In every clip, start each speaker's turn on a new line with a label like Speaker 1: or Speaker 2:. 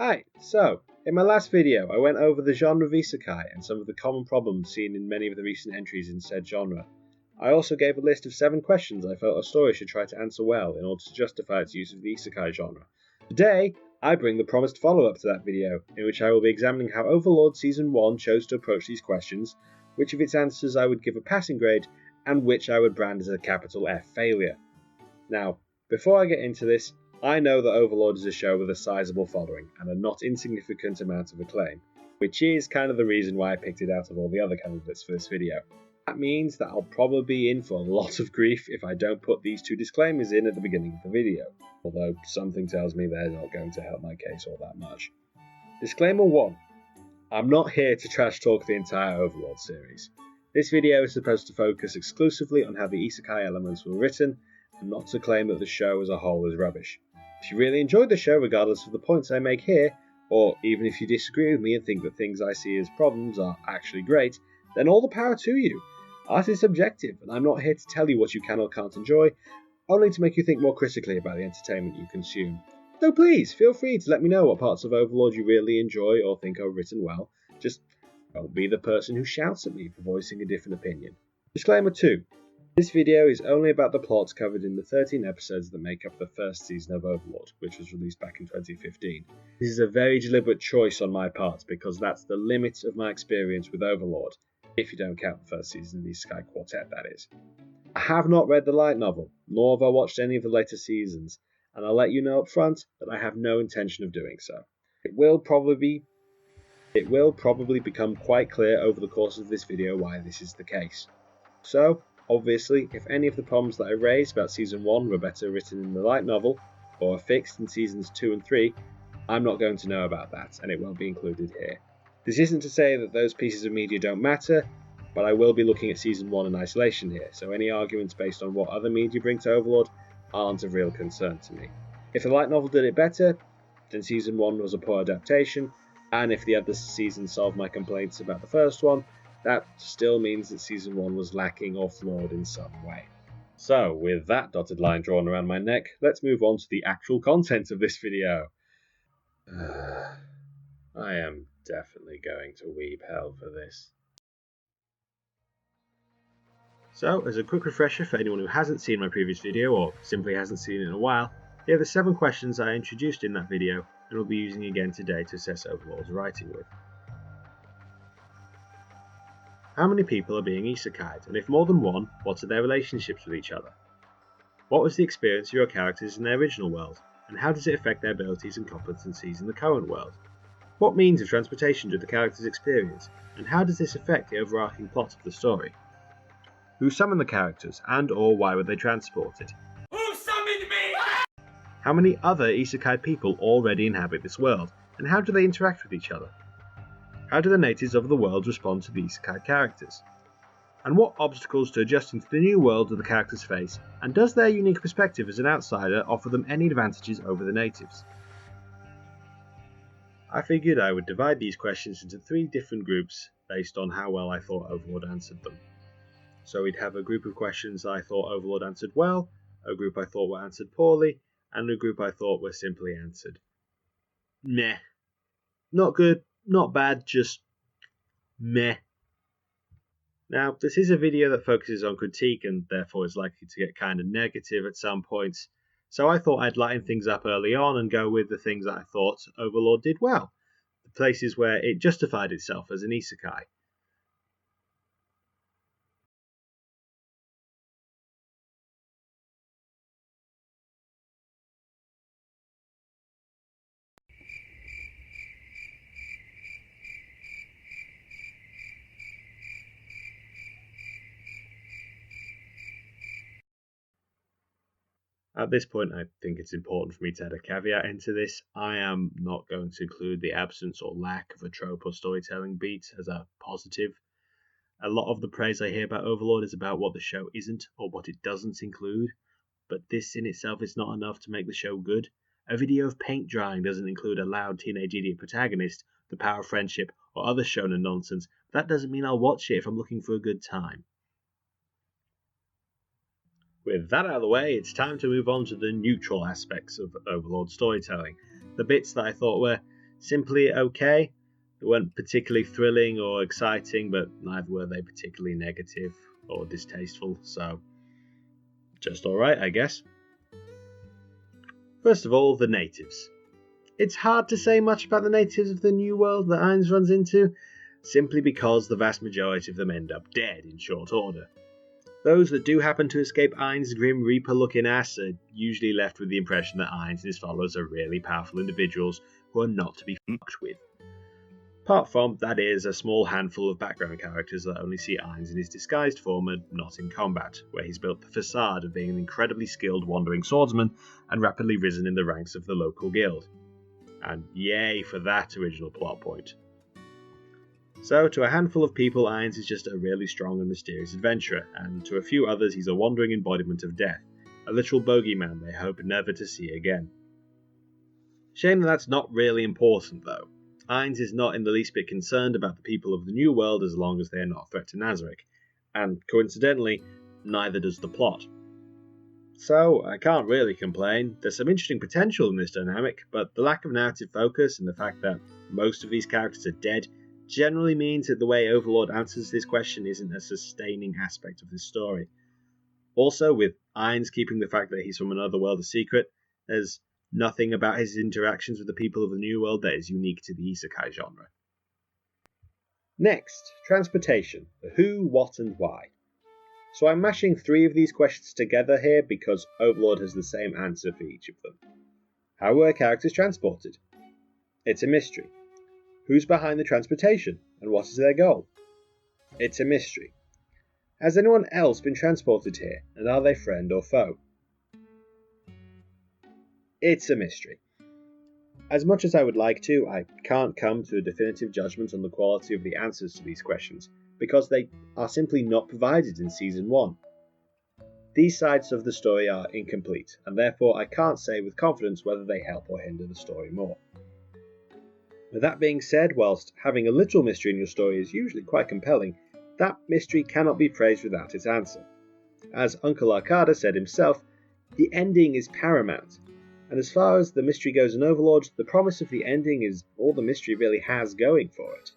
Speaker 1: Hi, so in my last video I went over the genre of Isekai and some of the common problems seen in many of the recent entries in said genre. I also gave a list of 7 questions I felt a story should try to answer well in order to justify its use of the Isekai genre. Today, I bring the promised follow-up to that video, in which I will be examining how Overlord Season 1 chose to approach these questions, which of its answers I would give a passing grade, and which I would brand as a capital F failure. Now, before I get into this, I know that Overlord is a show with a sizable following and a not insignificant amount of acclaim, which is kind of the reason why I picked it out of all the other candidates for this video. That means that I'll probably be in for a lot of grief if I don't put these 2 disclaimers in at the beginning of the video, although something tells me they're not going to help my case all that much. Disclaimer 1. I'm not here to trash talk the entire Overlord series. This video is supposed to focus exclusively on how the Isekai elements were written, and not to claim that the show as a whole is rubbish. If you really enjoyed the show regardless of the points I make here, or even if you disagree with me and think that things I see as problems are actually great, then all the power to you. Art is subjective, and I'm not here to tell you what you can or can't enjoy, only to make you think more critically about the entertainment you consume. So please, feel free to let me know what parts of Overlord you really enjoy or think are written well. Just don't be the person who shouts at me for voicing a different opinion. Disclaimer 2. This video is only about the plots covered in the 13 episodes that make up the first season of Overlord, which was released back in 2015. This is a very deliberate choice on my part because that's the limit of my experience with Overlord, if you don't count the first season of the Isekai Quartet, that is. I have not read the light novel, nor have I watched any of the later seasons, and I'll let you know up front that I have no intention of doing so. It will probably become quite clear over the course of this video why this is the case. So, obviously, if any of the problems that I raised about Season 1 were better written in the light novel, or are fixed in Seasons 2 and 3, I'm not going to know about that, and it won't be included here. This isn't to say that those pieces of media don't matter, but I will be looking at Season 1 in isolation here, so any arguments based on what other media bring to Overlord aren't of real concern to me. If the light novel did it better, then Season 1 was a poor adaptation, and if the other seasons solved my complaints about the first one, that still means that Season 1 was lacking or flawed in some way. So, with that dotted line drawn around my neck, let's move on to the actual content of this video. I am definitely going to weep hell for this. So, as a quick refresher for anyone who hasn't seen my previous video or simply hasn't seen it in a while, here are the 7 questions I introduced in that video and will be using again today to assess Overlord's writing with. How many people are being isekai'd, and if more than one, what are their relationships with each other? What was the experience of your characters in their original world, and how does it affect their abilities and competencies in the current world? What means of transportation do the characters experience, and how does this affect the overarching plot of the story? Who summoned the characters, and or why were they transported? Who summoned me? How many other isekai people already inhabit this world, and how do they interact with each other? How do the natives of the world respond to the isekai characters? And what obstacles to adjusting to the new world do the characters face, and does their unique perspective as an outsider offer them any advantages over the natives? I figured I would divide these questions into 3 different groups based on how well I thought Overlord answered them. So we'd have a group of questions I thought Overlord answered well, a group I thought were answered poorly, and a group I thought were simply answered meh. Not good, not bad, just meh. Now, this is a video that focuses on critique and therefore is likely to get kind of negative at some points, so I thought I'd lighten things up early on and go with the things that I thought Overlord did well, the places where it justified itself as an isekai. At this point, I think it's important for me to add a caveat into this. I am not going to include the absence or lack of a trope or storytelling beat as a positive. A lot of the praise I hear about Overlord is about what the show isn't or what it doesn't include, but this in itself is not enough to make the show good. A video of paint drying doesn't include a loud teenage idiot protagonist, the power of friendship, or other shonen nonsense. That doesn't mean I'll watch it if I'm looking for a good time. With that out of the way, it's time to move on to the neutral aspects of Overlord storytelling, the bits that I thought were simply okay. They weren't particularly thrilling or exciting, but neither were they particularly negative or distasteful, so just alright, I guess. First of all, the natives. It's hard to say much about the natives of the New World that Ainz runs into, simply because the vast majority of them end up dead in short order. Those that do happen to escape Ainz's grim reaper-looking ass are usually left with the impression that Ainz and his followers are really powerful individuals who are not to be fucked with. Apart from, that is, a small handful of background characters that only see Ainz in his disguised form and not in combat, where he's built the facade of being an incredibly skilled wandering swordsman and rapidly risen in the ranks of the local guild. And yay for that original plot point. So, to a handful of people, Ainz is just a really strong and mysterious adventurer, and to a few others he's a wandering embodiment of death, a literal bogeyman they hope never to see again. Shame that that's not really important, though. Ainz is not in the least bit concerned about the people of the New World as long as they are not a threat to Nazarick, and coincidentally, neither does the plot. So, I can't really complain. There's some interesting potential in this dynamic, but the lack of narrative focus and the fact that most of these characters are dead generally means that the way Overlord answers this question isn't a sustaining aspect of this story. Also, with Ainz keeping the fact that he's from another world a secret, there's nothing about his interactions with the people of the New World that is unique to the Isekai genre. Next, transportation. The who, what, and why. So I'm mashing 3 of these questions together here because Overlord has the same answer for each of them. How were characters transported? It's a mystery. Who's behind the transportation, and what is their goal? It's a mystery. Has anyone else been transported here, and are they friend or foe? It's a mystery. As much as I would like to, I can't come to a definitive judgment on the quality of the answers to these questions, because they are simply not provided in Season 1. These sides of the story are incomplete, and therefore I can't say with confidence whether they help or hinder the story more. With that being said, whilst having a literal mystery in your story is usually quite compelling, that mystery cannot be praised without its answer. As Uncle Arcada said himself, the ending is paramount, and as far as the mystery goes in Overlord, the promise of the ending is all the mystery really has going for it.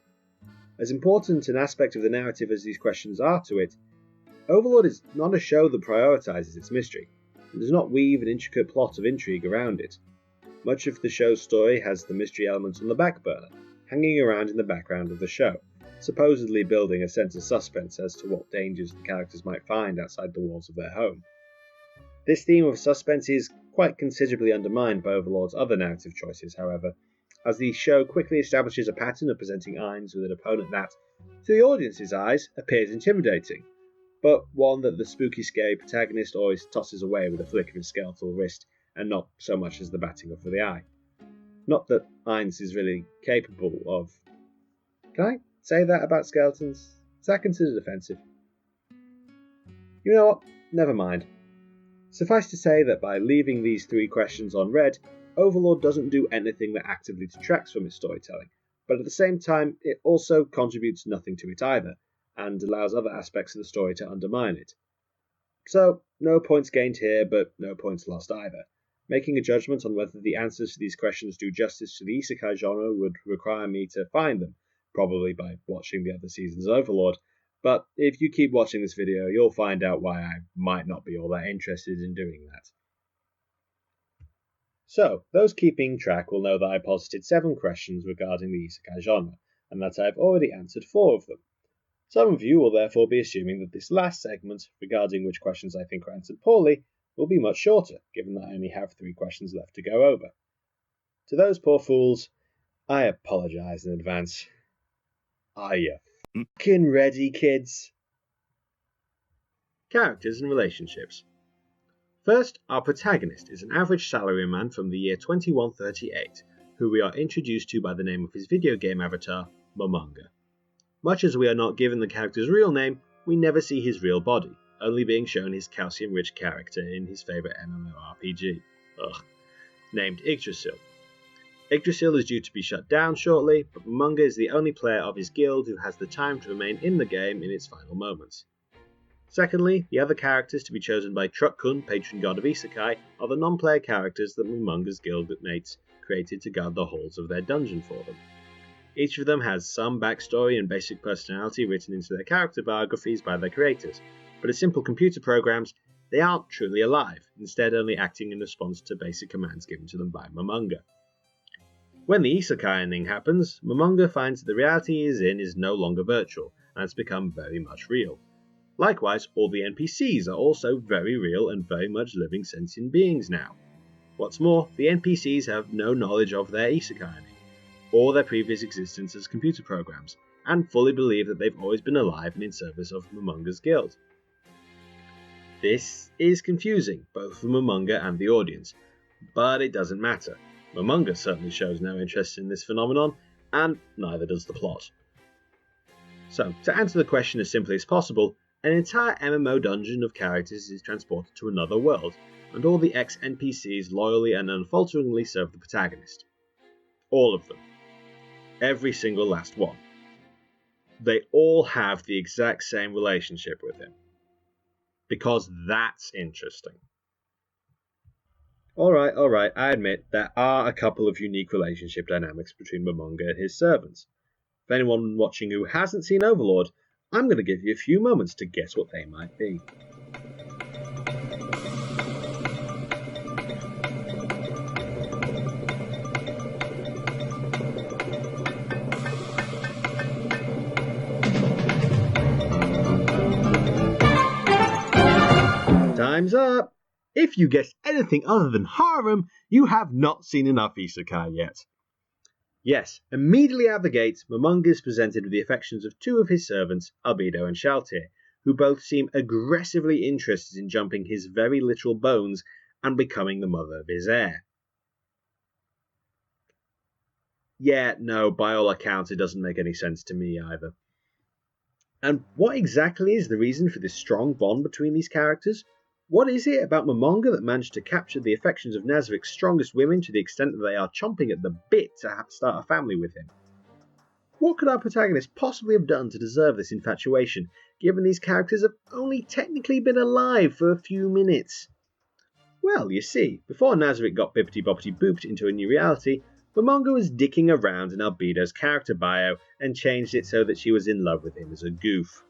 Speaker 1: As important an aspect of the narrative as these questions are to it, Overlord is not a show that prioritises its mystery, and does not weave an intricate plot of intrigue around it. Much of the show's story has the mystery element on the back burner, hanging around in the background of the show, supposedly building a sense of suspense as to what dangers the characters might find outside the walls of their home. This theme of suspense is quite considerably undermined by Overlord's other narrative choices, however, as the show quickly establishes a pattern of presenting Ainz with an opponent that, to the audience's eyes, appears intimidating, but one that the spooky, scary protagonist always tosses away with a flick of his skeletal wrist, and not so much as the batting of the eye. Not that Ainz is really capable of... Can I say that about skeletons? Is that considered offensive? You know what? Never mind. Suffice to say that by leaving these 3 questions unread, Overlord doesn't do anything that actively detracts from its storytelling, but at the same time it also contributes nothing to it either, and allows other aspects of the story to undermine it. So, no points gained here, but no points lost either. Making a judgment on whether the answers to these questions do justice to the Isekai genre would require me to find them, probably by watching the other seasons of Overlord, but if you keep watching this video, you'll find out why I might not be all that interested in doing that. So, those keeping track will know that I posited 7 questions regarding the Isekai genre, and that I have already answered 4 of them. Some of you will therefore be assuming that this last segment, regarding which questions I think are answered poorly, will be much shorter, given that I only have 3 questions left to go over. To those poor fools, I apologise in advance. Are you fucking ready, kids? Characters and relationships. First, our protagonist is an average salaryman from the year 2138, who we are introduced to by the name of his video game avatar, Momonga. Much as we are not given the character's real name, we never see his real body, only being shown his calcium-rich character in his favourite MMORPG, named Yggdrasil. Yggdrasil is due to be shut down shortly, but Momonga is the only player of his guild who has the time to remain in the game in its final moments. Secondly, the other characters to be chosen by Truck-kun, patron god of Isekai, are the non-player characters that Momonga's guildmates created to guard the halls of their dungeon for them. Each of them has some backstory and basic personality written into their character biographies by their creators, but as simple computer programs, they aren't truly alive, instead only acting in response to basic commands given to them by Momonga. When the Isekai happens, Momonga finds that the reality he is in is no longer virtual, and has become very much real. Likewise, all the NPCs are also very real and very much living sentient beings now. What's more, the NPCs have no knowledge of their Isekai or their previous existence as computer programs, and fully believe that they've always been alive and in service of Momonga's guild. This is confusing, both for Momonga and the audience, but it doesn't matter. Momonga certainly shows no interest in this phenomenon, and neither does the plot. So, to answer the question as simply as possible, an entire MMO dungeon of characters is transported to another world, and all the ex-NPCs loyally and unfalteringly serve the protagonist. All of them. Every single last one. They all have the exact same relationship with him. Because that's interesting. Alright, I admit there are a couple of unique relationship dynamics between Momonga and his servants. For anyone watching who hasn't seen Overlord, I'm going to give you a few moments to guess what they might be. Time's up! If you guess anything other than harem, you have not seen enough Isekai yet. Yes, immediately out the gate, Momonga is presented with the affections of two of his servants, Albedo and Shaltir, who both seem aggressively interested in jumping his very literal bones and becoming the mother of his heir. Yeah, no, by all accounts it doesn't make any sense to me either. And what exactly is the reason for this strong bond between these characters? What is it about Momonga that managed to capture the affections of Nazarik's strongest women to the extent that they are chomping at the bit to start a family with him? What could our protagonist possibly have done to deserve this infatuation, given these characters have only technically been alive for a few minutes? Well, you see, before Nazarik got bippity-boppity-booped into a new reality, Momonga was dicking around in Albedo's character bio and changed it so that she was in love with him as a goof.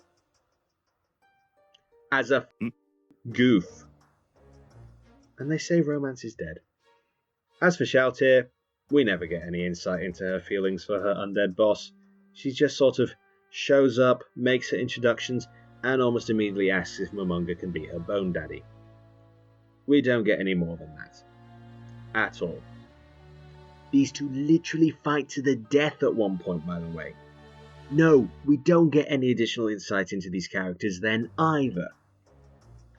Speaker 1: As a goof. And they say romance is dead. As for Shaltir, we never get any insight into her feelings for her undead boss. She just sort of shows up, makes her introductions, and almost immediately asks if Momonga can be her bone daddy. We don't get any more than that. At all. These two literally fight to the death at one point, by the way. No, we don't get any additional insight into these characters then either.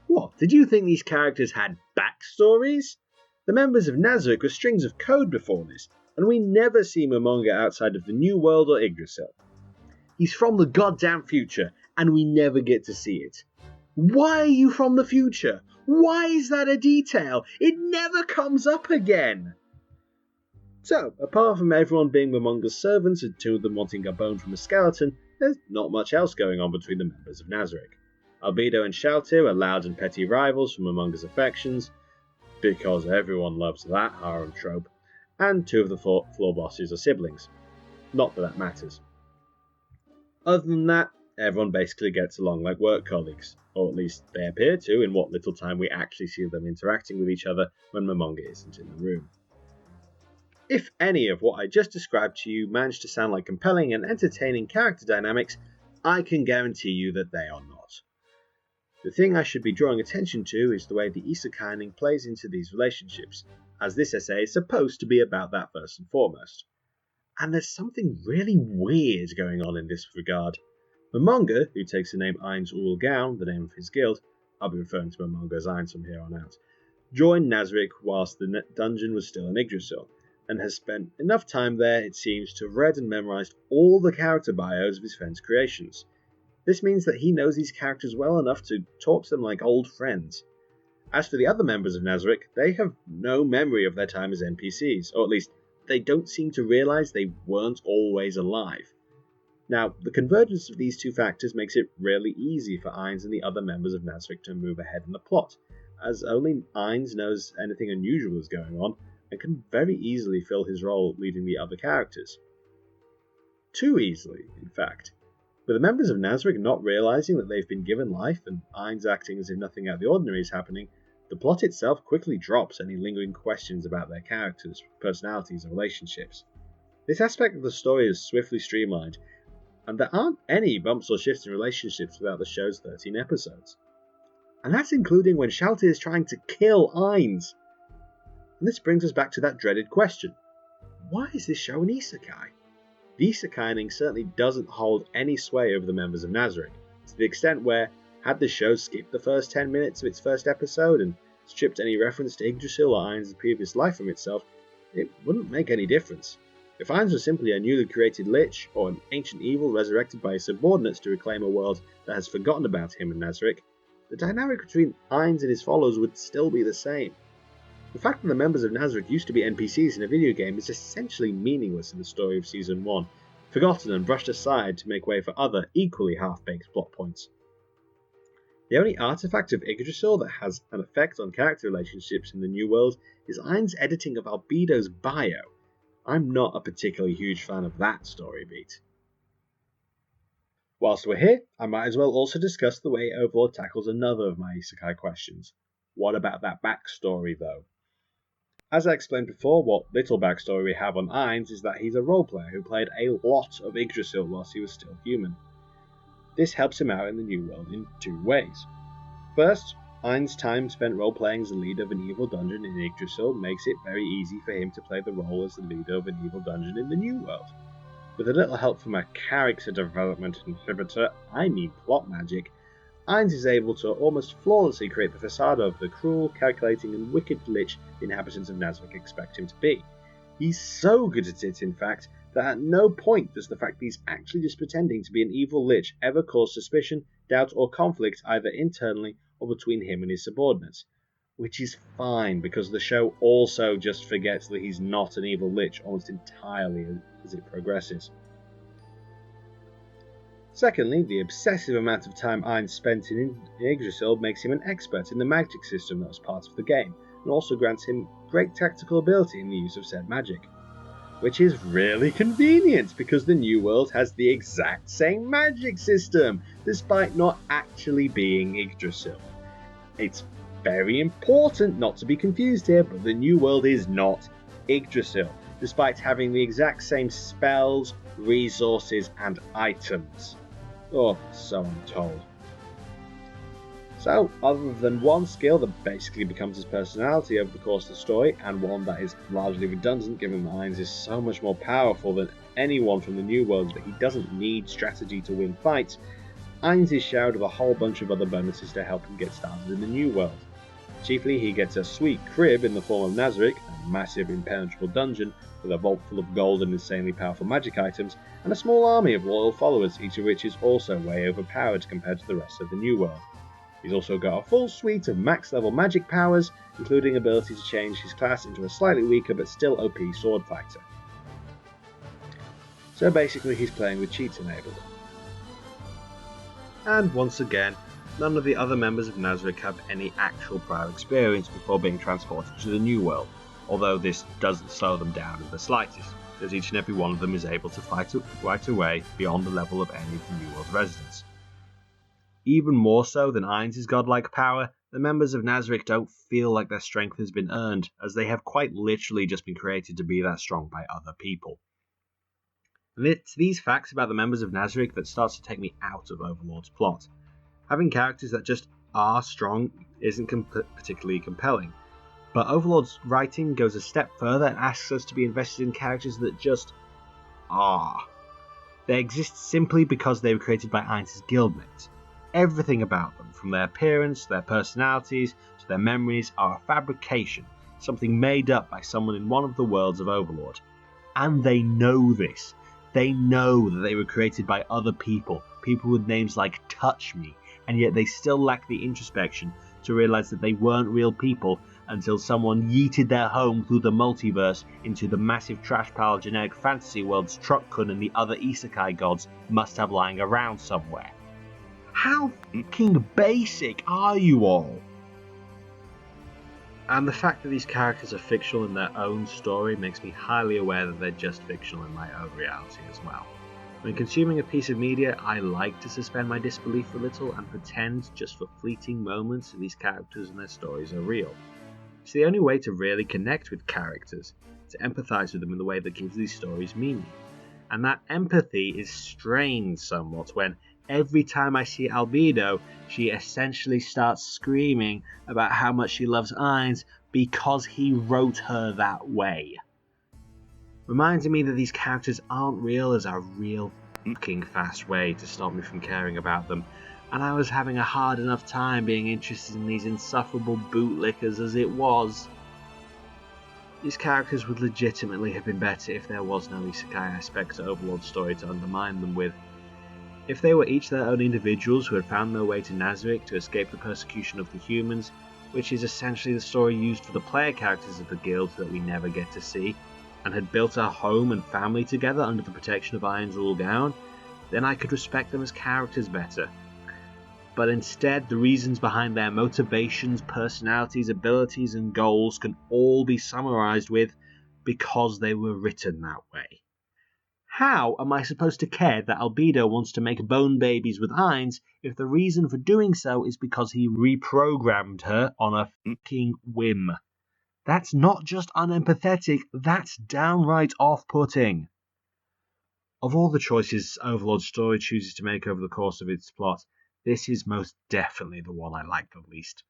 Speaker 1: What, did you think these characters had backstories? The members of Nazarik were strings of code before this, and we never see Momonga outside of the New World or Yggdrasil. He's from the goddamn future, and we never get to see it. Why are you from the future? Why is that a detail? It never comes up again! So, apart from everyone being Momonga's servants and two of them wanting a bone from a skeleton, there's not much else going on between the members of Nazarik. Albedo and Shaltir are loud and petty rivals from Momonga's affections, because everyone loves that harem trope, and two of the floor bosses are siblings. Not that that matters. Other than that, everyone basically gets along like work colleagues, or at least they appear to in what little time we actually see them interacting with each other when Momonga isn't in the room. If any of what I just described to you manage to sound like compelling and entertaining character dynamics, I can guarantee you that they are not. The thing I should be drawing attention to is the way the Isekai plays into these relationships, as this essay is supposed to be about that first and foremost. And there's something really weird going on in this regard. Momonga, who takes the name Ainz Ul Gaon, the name of his guild, I'll be referring to Momonga as Ainz from here on out, joined Nazarik whilst the dungeon was still in Yggdrasil, and has spent enough time there, it seems, to have read and memorized all the character bios of his friends' creations. This means that he knows these characters well enough to talk to them like old friends. As for the other members of Nazarik, they have no memory of their time as NPCs, or at least they don't seem to realise they weren't always alive. Now, the convergence of these two factors makes it really easy for Ainz and the other members of Nazarik to move ahead in the plot, as only Ainz knows anything unusual is going on, and can very easily fill his role leading the other characters. Too easily, in fact. With the members of Nazarick not realising that they've been given life and Ainz acting as if nothing out of the ordinary is happening, the plot itself quickly drops any lingering questions about their characters, personalities, and relationships. This aspect of the story is swiftly streamlined, and there aren't any bumps or shifts in relationships throughout the show's 13 episodes. And that's including when Shouty is trying to kill Ainz. And this brings us back to that dreaded question. Why is this show an isekai? The isekai certainly doesn't hold any sway over the members of Nazarick, to the extent where, had the show skipped the first 10 minutes of its first episode and stripped any reference to Yggdrasil or Ainz' previous life from itself, it wouldn't make any difference. If Ainz was simply a newly created lich, or an ancient evil resurrected by his subordinates to reclaim a world that has forgotten about him and Nazarick, the dynamic between Ainz and his followers would still be the same. The fact that the members of Nazarick used to be NPCs in a video game is essentially meaningless in the story of Season 1, forgotten and brushed aside to make way for other, equally half-baked plot points. The only artifact of Yggdrasil that has an effect on character relationships in the New World is Ainz' editing of Albedo's bio. I'm not a particularly huge fan of that story beat. Whilst we're here, I might as well also discuss the way Overlord tackles another of my isekai questions. What about that backstory though? As I explained before, what little backstory we have on Ainz is that he's a roleplayer who played a lot of Yggdrasil whilst he was still human. This helps him out in the New World in two ways. First, Ainz' time spent role-playing as the leader of an evil dungeon in Yggdrasil makes it very easy for him to play the role as the leader of an evil dungeon in the New World. With a little help from a character development inhibitor, I mean plot magic, Ainz is able to almost flawlessly create the facade of the cruel, calculating and wicked lich the inhabitants of Nazarick expect him to be. He's so good at it, in fact, that at no point does the fact that he's actually just pretending to be an evil lich ever cause suspicion, doubt or conflict either internally or between him and his subordinates. Which is fine, because the show also just forgets that he's not an evil lich almost entirely as it progresses. Secondly, the obsessive amount of time Ainz spent in Yggdrasil makes him an expert in the magic system that was part of the game, and also grants him great tactical ability in the use of said magic. Which is really convenient, because the New World has the exact same magic system, despite not actually being Yggdrasil. It's very important not to be confused here, but the New World is not Yggdrasil, despite having the exact same spells, resources, and items. Oh, so I'm told. So, other than one skill that basically becomes his personality over the course of the story, and one that is largely redundant given that Ainz is so much more powerful than anyone from the New World that he doesn't need strategy to win fights, Ainz is showered with a whole bunch of other bonuses to help him get started in the New World. Chiefly, he gets a sweet crib in the form of Nazarick, a massive impenetrable dungeon with a vault full of gold and insanely powerful magic items, and a small army of loyal followers, each of which is also way overpowered compared to the rest of the New World. He's also got a full suite of max level magic powers, including ability to change his class into a slightly weaker but still OP sword fighter. So basically he's playing with cheats enabled. And once again, none of the other members of Nazarick have any actual prior experience before being transported to the New World, although this doesn't slow them down in the slightest, as each and every one of them is able to fight right away beyond the level of any of the New World's residents. Even more so than Ainz' godlike power, the members of Nazarick don't feel like their strength has been earned, as they have quite literally just been created to be that strong by other people. And it's these facts about the members of Nazarick that starts to take me out of Overlord's plot. Having characters that just are strong isn't particularly compelling, but Overlord's writing goes a step further and asks us to be invested in characters that just are. They exist simply because they were created by Ainz' guildmates. Everything about them, from their appearance, their personalities, to their memories, are a fabrication, something made up by someone in one of the worlds of Overlord. And they know this. They know that they were created by other people with names like Touch Me, and yet they still lack the introspection to realise that they weren't real people until someone yeeted their home through the multiverse into the massive trash pile of generic fantasy worlds Truck-kun and the other Isekai gods must have lying around somewhere. How fucking basic are you all? And the fact that these characters are fictional in their own story makes me highly aware that they're just fictional in my own reality as well. When consuming a piece of media, I like to suspend my disbelief a little and pretend just for fleeting moments that these characters and their stories are real. It's the only way to really connect with characters, to empathise with them in the way that gives these stories meaning. And that empathy is strained somewhat when every time I see Albedo, she essentially starts screaming about how much she loves Ainz because he wrote her that way. Reminding me that these characters aren't real is a real fucking fast way to stop me from caring about them, and I was having a hard enough time being interested in these insufferable bootlickers as it was. These characters would legitimately have been better if there was no isekai aspect to Overlord's story to undermine them with. If they were each their own individuals who had found their way to Nazarick to escape the persecution of the humans, which is essentially the story used for the player characters of the guild that we never get to see, and had built a home and family together under the protection of Ainz rule down, then I could respect them as characters better. But instead, the reasons behind their motivations, personalities, abilities, and goals can all be summarized with because they were written that way. How am I supposed to care that Albedo wants to make bone babies with Ainz if the reason for doing so is because he reprogrammed her on a fucking whim? That's not just unempathetic, that's downright off-putting. Of all the choices Overlord's story chooses to make over the course of its plot, this is most definitely the one I like the least.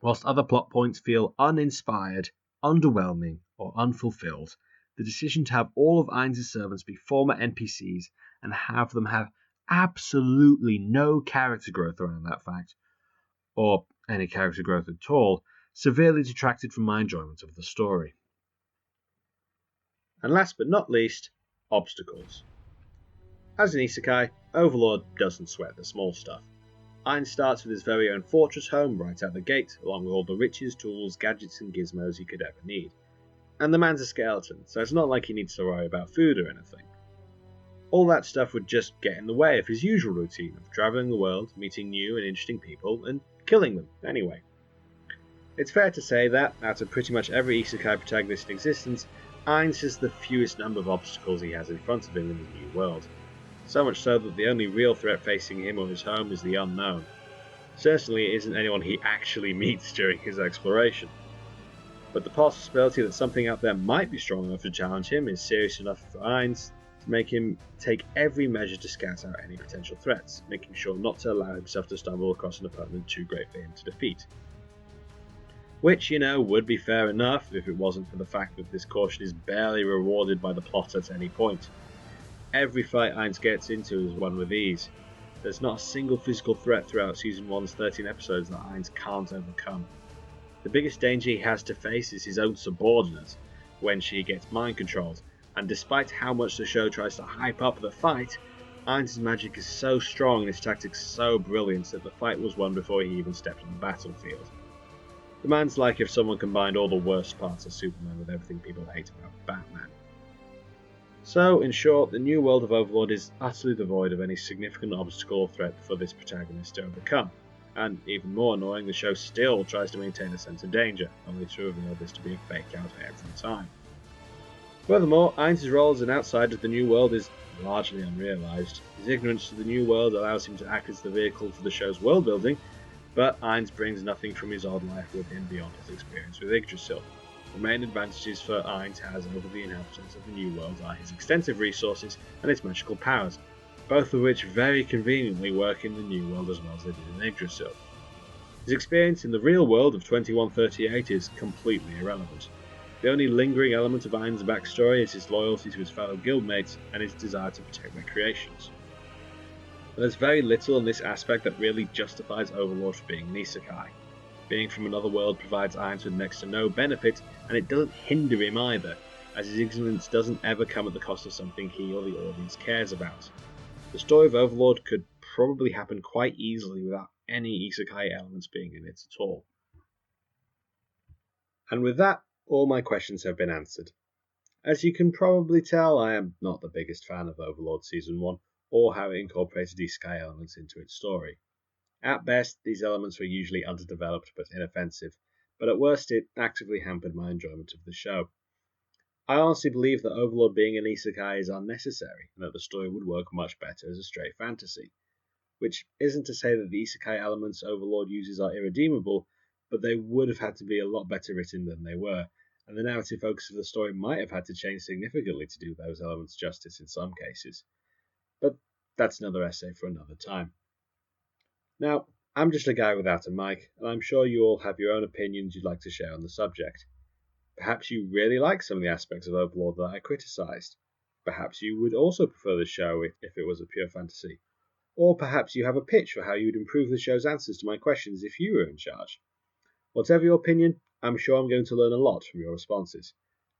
Speaker 1: Whilst other plot points feel uninspired, underwhelming, or unfulfilled, the decision to have all of Ainz' servants be former NPCs and have them have absolutely no character growth around that fact, or any character growth at all, severely detracted from my enjoyment of the story. And last but not least, obstacles. As an isekai, Overlord doesn't sweat the small stuff. Ainz starts with his very own fortress home right out the gate, along with all the riches, tools, gadgets and gizmos he could ever need. And the man's a skeleton, so it's not like he needs to worry about food or anything. All that stuff would just get in the way of his usual routine of travelling the world, meeting new and interesting people, and killing them anyway. It's fair to say that, out of pretty much every isekai protagonist in existence, Ainz has the fewest number of obstacles he has in front of him in the new world. So much so that the only real threat facing him or his home is the unknown. Certainly it isn't anyone he actually meets during his exploration. But the possibility that something out there might be strong enough to challenge him is serious enough for Ainz to make him take every measure to scout out any potential threats, making sure not to allow himself to stumble across an opponent too great for him to defeat. Which, would be fair enough if it wasn't for the fact that this caution is barely rewarded by the plot at any point. Every fight Ainz gets into is one with ease. There's not a single physical threat throughout Season 1's 13 episodes that Ainz can't overcome. The biggest danger he has to face is his own subordinate, when she gets mind-controlled, and despite how much the show tries to hype up the fight, Ainz' magic is so strong and his tactics so brilliant that the fight was won before he even stepped on the battlefield. The man's like if someone combined all the worst parts of Superman with everything people hate about Batman. So, in short, the new world of Overlord is utterly devoid of any significant obstacle or threat for this protagonist to overcome, and even more annoying, the show still tries to maintain a sense of danger, only to reveal this to be a fake out every time. Furthermore, Ainz' role as an outsider to the new world is largely unrealised. His ignorance to the new world allows him to act as the vehicle for the show's world building, but Ainz brings nothing from his odd life with him beyond his experience with Yggdrasil. The main advantages for Ainz has over the inhabitants of the New World are his extensive resources and his magical powers, both of which very conveniently work in the New World as well as they did in Yggdrasil. His experience in the real world of 2138 is completely irrelevant. The only lingering element of Ainz' backstory is his loyalty to his fellow guildmates and his desire to protect their creations. But there's very little in this aspect that really justifies Overlord for being an isekai. Being from another world provides Ainz with next to no benefit, and it doesn't hinder him either, as his ignorance doesn't ever come at the cost of something he or the audience cares about. The story of Overlord could probably happen quite easily without any isekai elements being in it at all. And with that, all my questions have been answered. As you can probably tell, I am not the biggest fan of Overlord Season 1, or how it incorporated isekai elements into its story. At best, these elements were usually underdeveloped but inoffensive, but at worst it actively hampered my enjoyment of the show. I honestly believe that Overlord being an Isekai is unnecessary, and that the story would work much better as a straight fantasy. Which isn't to say that the Isekai elements Overlord uses are irredeemable, but they would have had to be a lot better written than they were, and the narrative focus of the story might have had to change significantly to do those elements justice in some cases. But that's another essay for another time. Now, I'm just a guy without a mic, and I'm sure you all have your own opinions you'd like to share on the subject. Perhaps you really like some of the aspects of Overlord that I criticised. Perhaps you would also prefer the show if it was a pure fantasy. Or perhaps you have a pitch for how you would improve the show's answers to my questions if you were in charge. Whatever your opinion, I'm sure I'm going to learn a lot from your responses.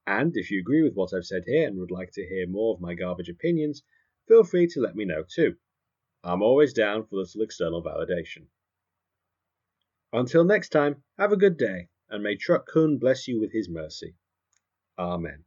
Speaker 1: And if you agree with what I've said here and would like to hear more of my garbage opinions, feel free to let me know too. I'm always down for little external validation. Until next time, have a good day, and may Truck-kun bless you with his mercy. Amen.